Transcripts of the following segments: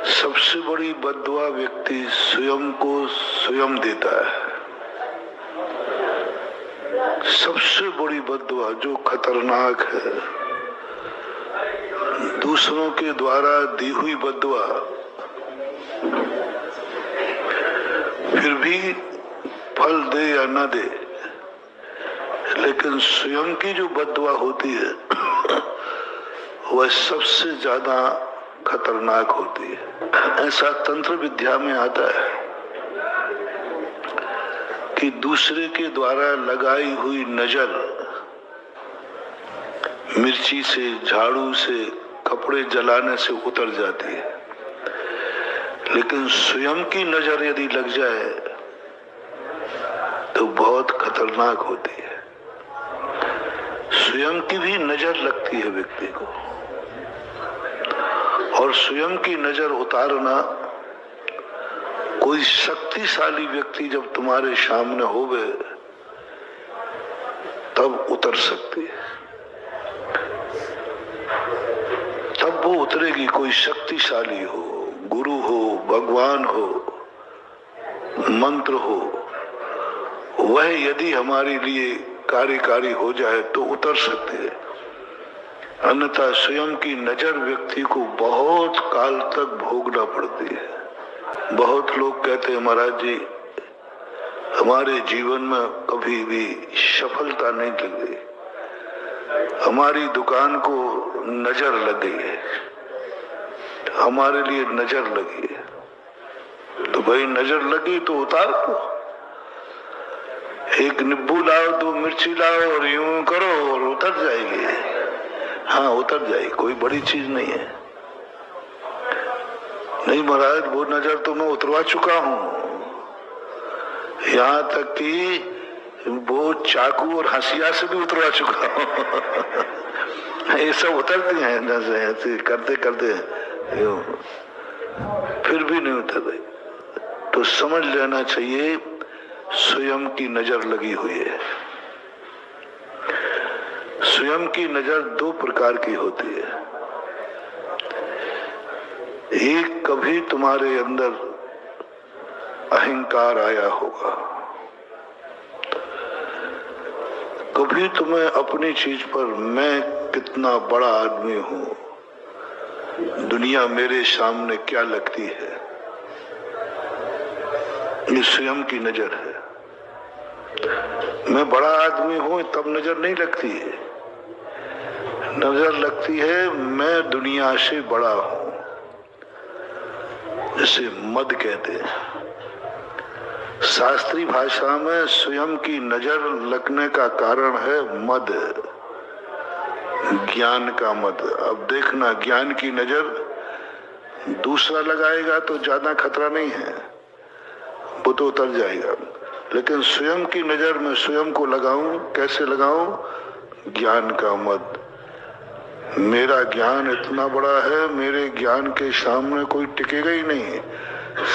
सबसे बड़ी बद्दुआ व्यक्ति स्वयं को स्वयं देता है। सबसे बड़ी बद्दुआ जो खतरनाक है, दूसरों के द्वारा दी हुई बद्दुआ फिर भी फल दे या न दे, लेकिन स्वयं की जो बद्दुआ होती है वह सबसे ज्यादा खतरनाक होती है। ऐसा तंत्र विद्या में आता है कि दूसरे के द्वारा लगाई हुई नजर मिर्ची से, झाड़ू से, कपड़े जलाने से उतर जाती है, लेकिन स्वयं की नजर यदि लग जाए तो बहुत खतरनाक होती है। स्वयं की भी नजर लगती है व्यक्ति को, और स्वयं की नजर उतारना कोई शक्तिशाली व्यक्ति जब तुम्हारे सामने होवे तब उतर सकती है, तब वो उतरेगी। कोई शक्तिशाली हो, गुरु हो, भगवान हो, मंत्र हो, वह यदि हमारे लिए कार्यकारी हो जाए तो उतर सकते हैं। अन्यथा स्वयं की नजर व्यक्ति को बहुत काल तक भोगना पड़ती है। बहुत लोग कहते हैं महाराज जी हमारे जीवन में कभी भी सफलता नहीं लगी, हमारी दुकान को नजर लग गई है, हमारे लिए नजर लगी है। तो भाई नजर लगी तो उतार दो, एक नींबू लाओ, 2 मिर्ची लाओ और यूं करो और उतर जाएगी। हाँ उतर जाएगी, कोई बड़ी चीज नहीं है। नहीं महाराज वो नजर तो मैं उतरवा चुका हूं, यहाँ तक कि वो चाकू और हंसिया से भी उतरवा चुका हूं। ये सब उतरती हैं ऐसे करते करते फिर भी नहीं उतर रही। तो समझ लेना चाहिए स्वयं की नजर लगी हुई है। स्वयं की नजर 2 प्रकार की होती है। एक, कभी तुम्हारे अंदर अहंकार आया होगा, कभी तुम्हें अपनी चीज पर मैं कितना बड़ा आदमी हूं, दुनिया मेरे सामने क्या लगती है, ये स्वयं की नजर है। मैं बड़ा आदमी हूं तब नजर नहीं लगती है, नजर लगती है मैं दुनिया से बड़ा हूं, जिसे मद कहते हैं। शास्त्रीय भाषा में स्वयं की नजर लगने का कारण है मद, ज्ञान का मद। अब देखना, ज्ञान की नजर दूसरा लगाएगा तो ज्यादा खतरा नहीं है, वो तो उतर जाएगा, लेकिन स्वयं की नजर में स्वयं को लगाऊं, कैसे लगाऊं? ज्ञान का मद। मेरा ज्ञान इतना बड़ा है, मेरे ज्ञान के सामने कोई टिकेगा ही नहीं,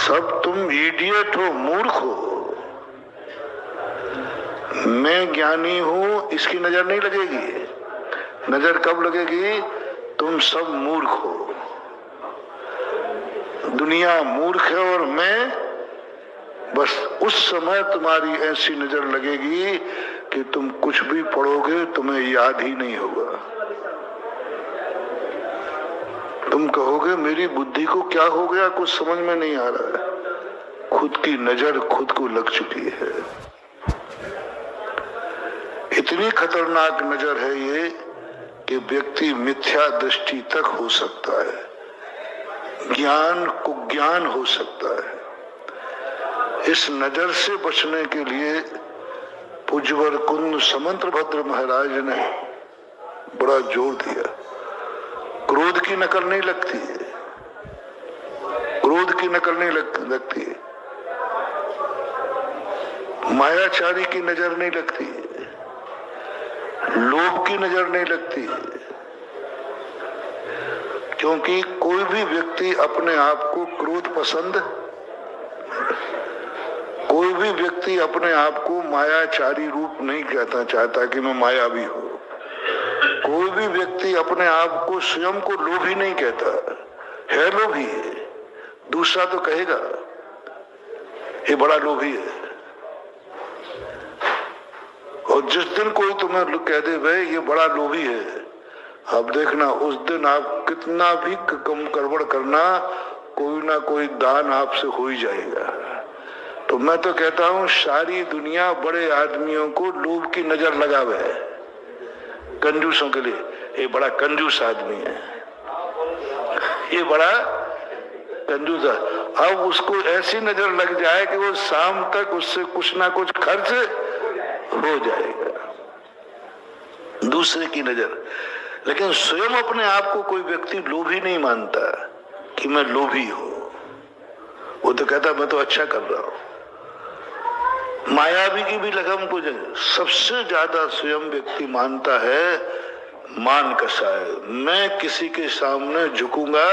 सब तुम इडियट हो, मूर्ख हो। मैं ज्ञानी हूं इसकी नजर नहीं लगेगी। नजर कब लगेगी? तुम सब मूर्ख हो, दुनिया मूर्ख है और मैं, बस उस समय तुम्हारी ऐसी नजर लगेगी कि तुम कुछ भी पढ़ोगे तुम्हें याद ही नहीं होगा। तुम कहोगे मेरी बुद्धि को क्या हो गया, कुछ समझ में नहीं आ रहा है। खुद की नजर खुद को लग चुकी है। इतनी खतरनाक नजर है ये कि व्यक्ति मिथ्या दृष्टि तक हो सकता है, ज्ञान कुज्ञान हो सकता है। इस नजर से बचने के लिए पूज्यवर कुंद समंतभद्र महाराज ने बड़ा जोर दिया। क्रोध की नकल नहीं लगती है, क्रोध की नकल नहीं लगती है, मायाचारी की नजर नहीं लगती है, लोभ की नजर नहीं लगती है, क्योंकि कोई भी व्यक्ति अपने आप को क्रोध पसंद, कोई भी व्यक्ति अपने आप को मायाचारी रूप नहीं कहता चाहता कि मैं मायावी हूं। कोई भी व्यक्ति अपने आप को स्वयं को लोभी नहीं कहता है, लोभी है, दूसरा तो कहेगा ये बड़ा लोभी है। और जिस दिन कोई तुम्हें कह दे भाई ये बड़ा लोभी है, अब देखना उस दिन आप कितना भी कम गड़बड़ करना, कोई ना कोई दान आपसे हो ही जाएगा। तो मैं तो कहता हूं सारी दुनिया बड़े आदमियों को लोभ की नजर लगावे है, कंजूसों के लिए। ये बड़ा कंजूस आदमी है, ये बड़ा कंजूस है। अब उसको ऐसी नजर लग जाए कि वो शाम तक उससे कुछ ना कुछ खर्च हो जाएगा, दूसरे की नजर। लेकिन स्वयं अपने आप को कोई व्यक्ति लोभी नहीं मानता कि मैं लोभी हूं। वो तो कहता मैं तो अच्छा कर रहा हूं। मायावी की भी लगम को सबसे ज्यादा स्वयं व्यक्ति मानता है मान कसाय, मैं किसी के सामने झुकूंगा।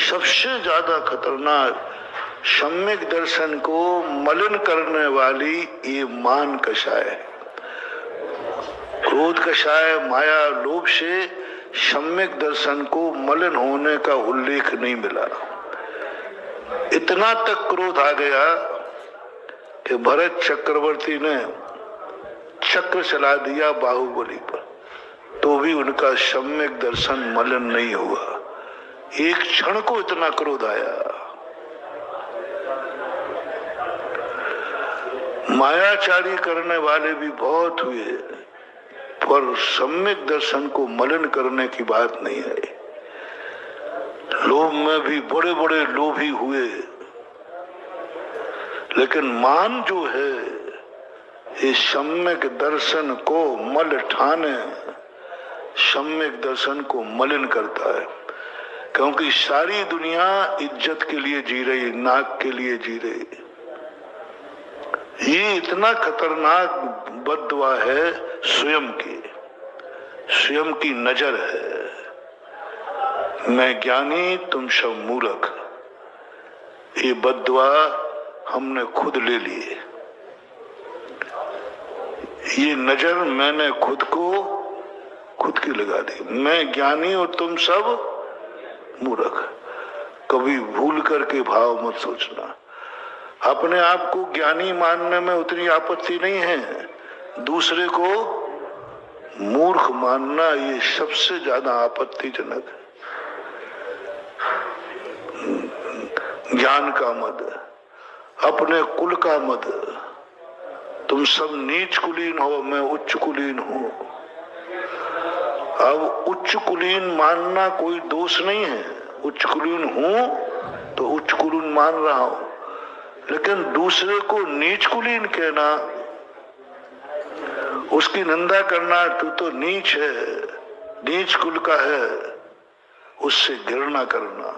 सबसे ज्यादा खतरनाक सम्यक दर्शन को मलिन करने वाली ये मान कषाय है। क्रोध कषाय, माया, लोभ से सम्यक दर्शन को मलिन होने का उल्लेख नहीं मिला। इतना तक क्रोध आ गया कि भरत चक्रवर्ती ने चक्र चला दिया बाहुबली पर, तो भी उनका सम्यक दर्शन मलिन नहीं हुआ। एक क्षण को इतना क्रोध आया। मायाचारी करने वाले भी बहुत हुए, पर सम्यक दर्शन को मलिन करने की बात नहीं है। लोभ में भी बड़े बड़े लोभी हुए, लेकिन मान जो है ये सम्यक दर्शन को मल ठाने, सम्यक दर्शन को मलिन करता है। क्योंकि सारी दुनिया इज्जत के लिए जी रही, नाक के लिए जी रही। ये इतना खतरनाक बद्दुआ है स्वयं की, स्वयं की नजर है। मैं ज्ञानी तुम सब मूर्ख, ये बद्दुआ हमने खुद ले लिए। ये नजर मैंने खुद की लगा दी। मैं ज्ञानी और तुम सब मूर्ख। कभी भूल करके भाव मत सोचना। अपने आप को ज्ञानी मानने में उतनी आपत्ति नहीं है, दूसरे को मूर्ख मानना ये सबसे ज्यादा आपत्तिजनक है। ज्ञान का मद, अपने कुल का मद। तुम सब नीच कुलीन हो, मैं उच्च कुलीन हूं। अब उच्च कुलीन मानना कोई दोष नहीं है। उच्च कुलीन हूं तो उच्च कुलीन मान रहा हूं, लेकिन दूसरे को नीच कुलीन कहना, उसकी निंदा करना, तू तो नीच है, नीच कुल का है, उससे घृणा करना,